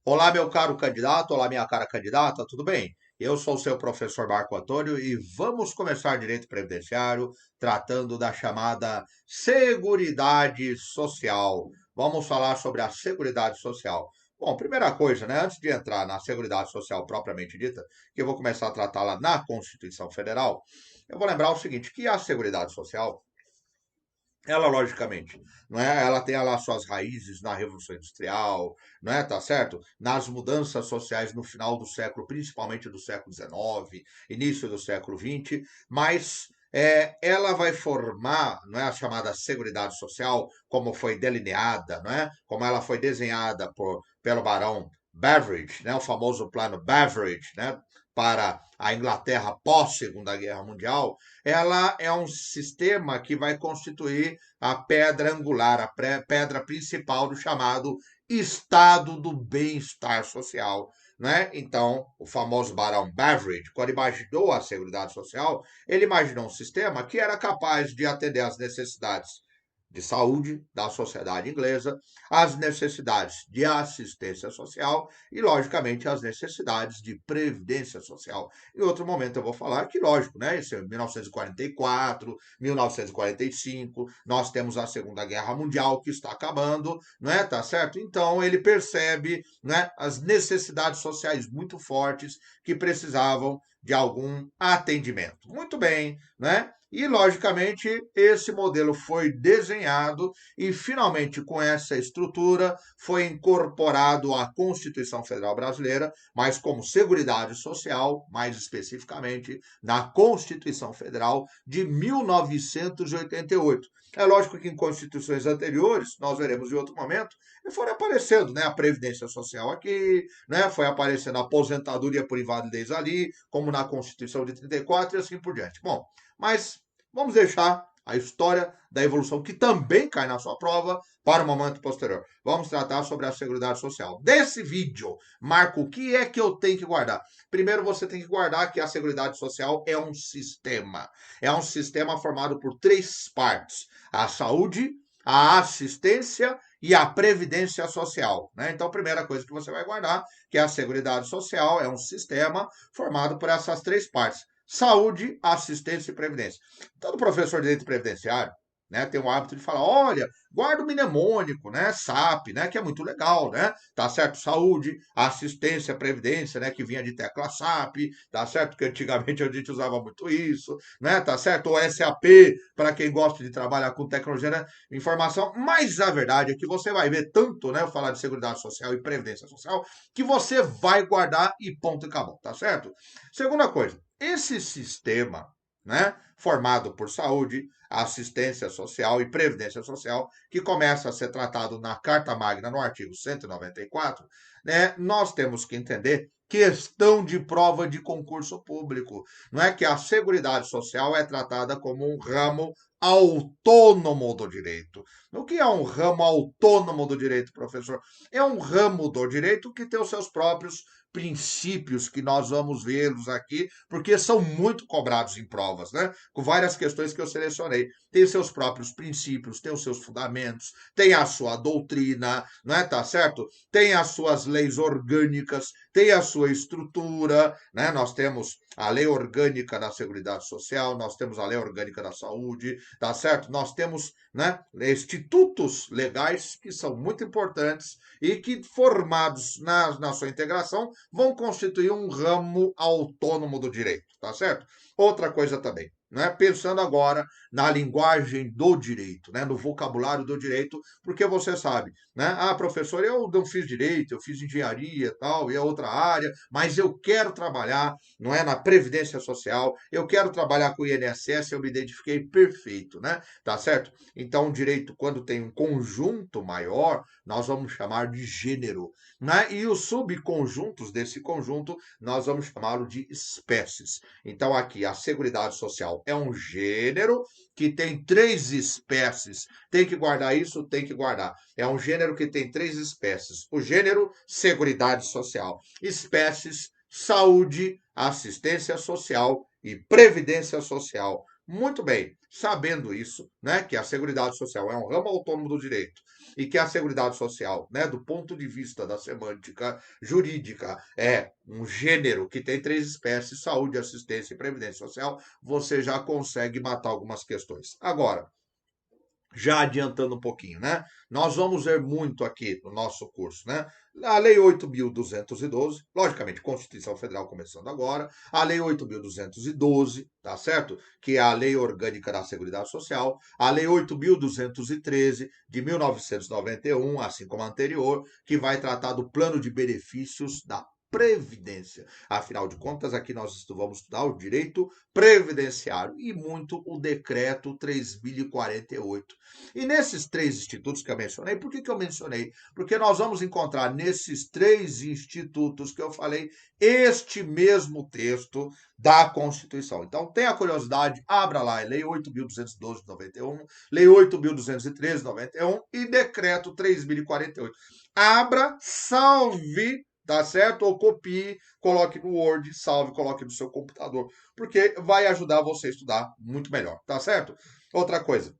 Olá, meu caro candidato, olá, minha cara candidata, tudo bem? Eu sou o seu professor Marco Antônio e vamos começar direito previdenciário tratando da chamada Seguridade Social. Vamos falar sobre a Seguridade Social. Bom, primeira coisa, né, antes de entrar na Seguridade Social propriamente dita, que eu vou começar a tratá-la na Constituição Federal, eu vou lembrar o seguinte, que a Seguridade Social ela, logicamente, não é? Ela tem lá suas raízes na Revolução Industrial, não é? Tá certo? Nas mudanças sociais no final do século, principalmente do século XIX, início do século XX, mas ela vai formar, não é, a chamada Seguridade Social, como foi delineada, não é? Como ela foi desenhada pelo Barão Beveridge, né? O famoso plano Beveridge, né? Para a Inglaterra pós Segunda Guerra Mundial, ela é um sistema que vai constituir a pedra angular, a pedra principal do chamado estado do bem-estar social. Né? Então, o famoso Barão Beveridge, quando imaginou a Seguridade Social, ele imaginou um sistema que era capaz de atender às necessidades de saúde da sociedade inglesa, as necessidades de assistência social e, logicamente, as necessidades de previdência social. Em outro momento eu vou falar que, lógico, né, isso é 1944, 1945, nós temos a Segunda Guerra Mundial que está acabando, né, tá certo? Então ele percebe, né, as necessidades sociais muito fortes que precisavam de algum atendimento. Muito bem, né? E, logicamente, esse modelo foi desenhado e, finalmente, com essa estrutura, foi incorporado à Constituição Federal Brasileira, mas como Seguridade Social, mais especificamente, na Constituição Federal de 1988. É lógico que em constituições anteriores, nós veremos em outro momento, foram aparecendo, né, a Previdência Social aqui, né, foi aparecendo a aposentadoria por invalidez ali, como na Constituição de 34 e assim por diante. Bom, mas vamos deixar a história da evolução, que também cai na sua prova, para o momento posterior. Vamos tratar sobre a Seguridade Social. Desse vídeo, Marco, o que é que eu tenho que guardar? Primeiro, você tem que guardar que a Seguridade Social é um sistema. É um sistema formado por três partes: a saúde, a assistência e a previdência social. Né? Então, a primeira coisa que você vai guardar, que a Seguridade Social é um sistema formado por essas três partes: saúde, assistência e previdência. Todo professor de direito previdenciário, né, tem o hábito de falar, olha, guarda o mnemônico, né, SAP, né, que é muito legal, né, tá certo? Saúde, assistência, previdência, né, que vinha de tecla SAP, tá certo? Que antigamente a gente usava muito isso, né, tá certo? O SAP, para quem gosta de trabalhar com tecnologia, né, informação, mas a verdade é que você vai ver tanto, né, eu falar de seguridade social e previdência social, que você vai guardar e ponto e acabou, tá certo? Segunda coisa, esse sistema, né, formado por saúde, assistência social e previdência social, que começa a ser tratado na Carta Magna, no artigo 194, né, nós temos que entender questão de prova de concurso público. Não é que a Seguridade Social é tratada como um ramo autônomo do direito. O que é um ramo autônomo do direito, professor? É um ramo do direito que tem os seus próprios princípios, que nós vamos vê-los aqui, porque são muito cobrados em provas, né? Com várias questões que eu selecionei. Tem seus próprios princípios, tem os seus fundamentos, tem a sua doutrina, não é? Tá certo? Tem as suas leis orgânicas, tem a sua estrutura, né? Nós temos a lei orgânica da Seguridade Social, nós temos a lei orgânica da saúde, tá certo? Nós temos, né, institutos legais que são muito importantes e que, formados na sua integração, vão constituir um ramo autônomo do direito, tá certo? Outra coisa também, né? Pensando agora na linguagem do direito, né? No vocabulário do direito, porque você sabe, né? Ah, professor, eu não fiz direito, eu fiz engenharia e tal, e é outra área, mas eu quero trabalhar, não é, na previdência social, eu quero trabalhar com o INSS, eu me identifiquei perfeito, né? Tá certo? Então, o direito, quando tem um conjunto maior, nós vamos chamar de gênero, né? E os subconjuntos desse conjunto nós vamos chamá-lo de espécies. Então, aqui, a Seguridade Social é um gênero que tem três espécies. Tem que guardar isso? Tem que guardar. É um gênero que tem três espécies. O gênero, Seguridade Social. Espécies, saúde, assistência social e previdência social. Muito bem, sabendo isso, né, que a Seguridade Social é um ramo autônomo do direito, e que a Seguridade Social, né, do ponto de vista da semântica jurídica, é um gênero que tem três espécies, saúde, assistência e previdência social, você já consegue matar algumas questões. Agora, já adiantando um pouquinho, né? Nós vamos ver muito aqui no nosso curso, né? A Lei 8.212, logicamente, Constituição Federal começando agora, a Lei 8.212, tá certo? Que é a Lei Orgânica da Seguridade Social, a Lei 8.213 de 1991, assim como a anterior, que vai tratar do plano de benefícios da Previdência. Afinal de contas, aqui nós vamos estudar o direito previdenciário e muito o decreto 3.048. E nesses três institutos que eu mencionei, por que eu mencionei? Porque nós vamos encontrar nesses três institutos que eu falei este mesmo texto da Constituição. Então, tenha curiosidade, abra lá, é Lei 8.212 de 91, Lei 8.213 de 91 e Decreto 3.048. Abra, salve, tá certo? Ou copie, coloque no Word, salve, coloque no seu computador, porque vai ajudar você a estudar muito melhor, tá certo? Outra coisa,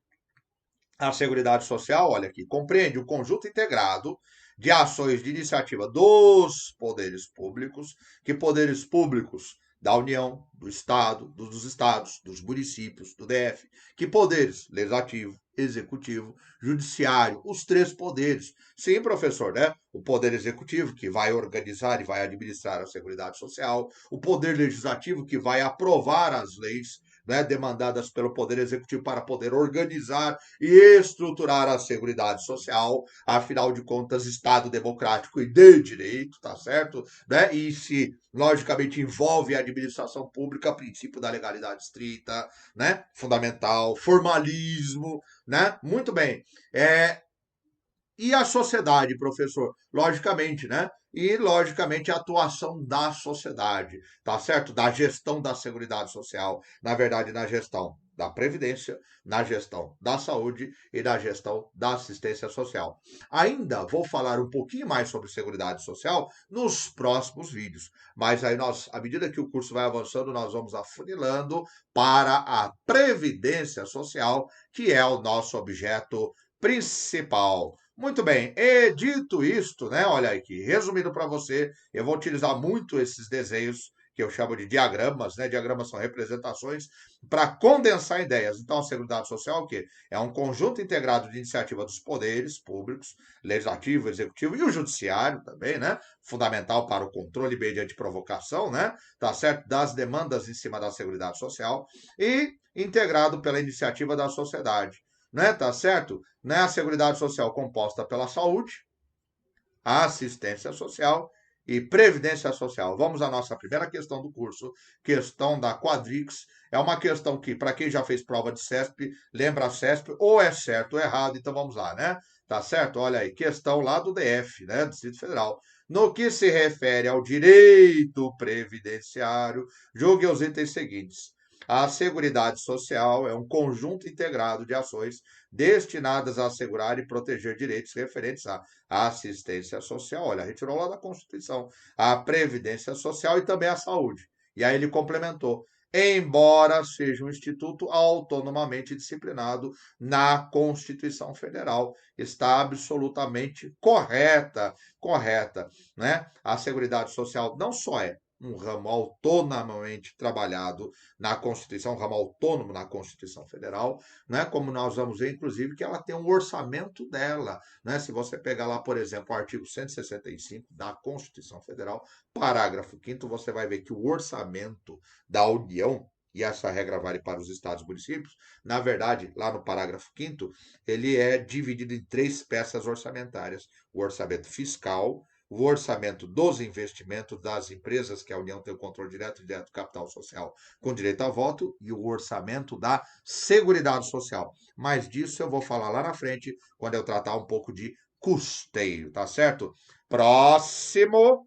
a Seguridade Social, olha aqui, compreende o conjunto integrado de ações de iniciativa dos poderes públicos, que poderes públicos da União, do Estado, dos estados, dos municípios, do DF, que poderes legislativo, executivo, judiciário, os três poderes. Sim, professor, né? O poder executivo, que vai organizar e vai administrar a Seguridade Social, o poder legislativo, que vai aprovar as leis, né, demandadas pelo Poder Executivo para poder organizar e estruturar a Seguridade Social, afinal de contas, Estado democrático e de direito, tá certo? Né? E se, logicamente, envolve a administração pública, princípio da legalidade estrita, né? Fundamental, formalismo, né? Muito bem. E a sociedade, professor? Logicamente, né? E, logicamente, a atuação da sociedade, tá certo? Da gestão da Seguridade Social, na verdade, na gestão da Previdência, na gestão da saúde e na gestão da assistência social. Ainda vou falar um pouquinho mais sobre Seguridade Social nos próximos vídeos, mas aí nós, à medida que o curso vai avançando, nós vamos afunilando para a Previdência Social, que é o nosso objeto principal. Muito bem, e dito isto, né? Olha aqui, resumindo para você, eu vou utilizar muito esses desenhos que eu chamo de diagramas, né? Diagramas são representações para condensar ideias. Então, a Seguridade Social é o quê? É um conjunto integrado de iniciativa dos poderes públicos, legislativo, executivo e o judiciário também, né? Fundamental para o controle mediante provocação, né? Tá certo? Das demandas em cima da Seguridade Social e integrado pela iniciativa da sociedade, né? Tá certo? Né? A Seguridade Social composta pela saúde, a assistência social e previdência social. Vamos à nossa primeira questão do curso, questão da Quadrix. É uma questão que, para quem já fez prova de CESP, lembra a CESP, ou é certo ou errado, então vamos lá, né? Tá certo? Olha aí, questão lá do DF, né? Do Distrito Federal. No que se refere ao direito previdenciário, julgue os itens seguintes. A Seguridade Social é um conjunto integrado de ações destinadas a assegurar e proteger direitos referentes à assistência social. Olha, retirou lá da Constituição a Previdência Social e também a saúde. E aí ele complementou. Embora seja um instituto autonomamente disciplinado na Constituição Federal, está absolutamente correta, né? A Seguridade Social não só é um ramo autonomamente trabalhado na Constituição, um ramo autônomo na Constituição Federal, né? Como nós vamos ver, inclusive, que ela tem um orçamento dela, né? Se você pegar lá, por exemplo, o artigo 165 da Constituição Federal, parágrafo 5º, você vai ver que o orçamento da União, e essa regra vale para os estados e municípios, na verdade, lá no parágrafo 5º, ele é dividido em três peças orçamentárias: o orçamento fiscal, o orçamento dos investimentos das empresas, que a União tem o controle direto do capital social com direito a voto, e o orçamento da Seguridade Social. Mas disso eu vou falar lá na frente, quando eu tratar um pouco de custeio, tá certo? Próximo.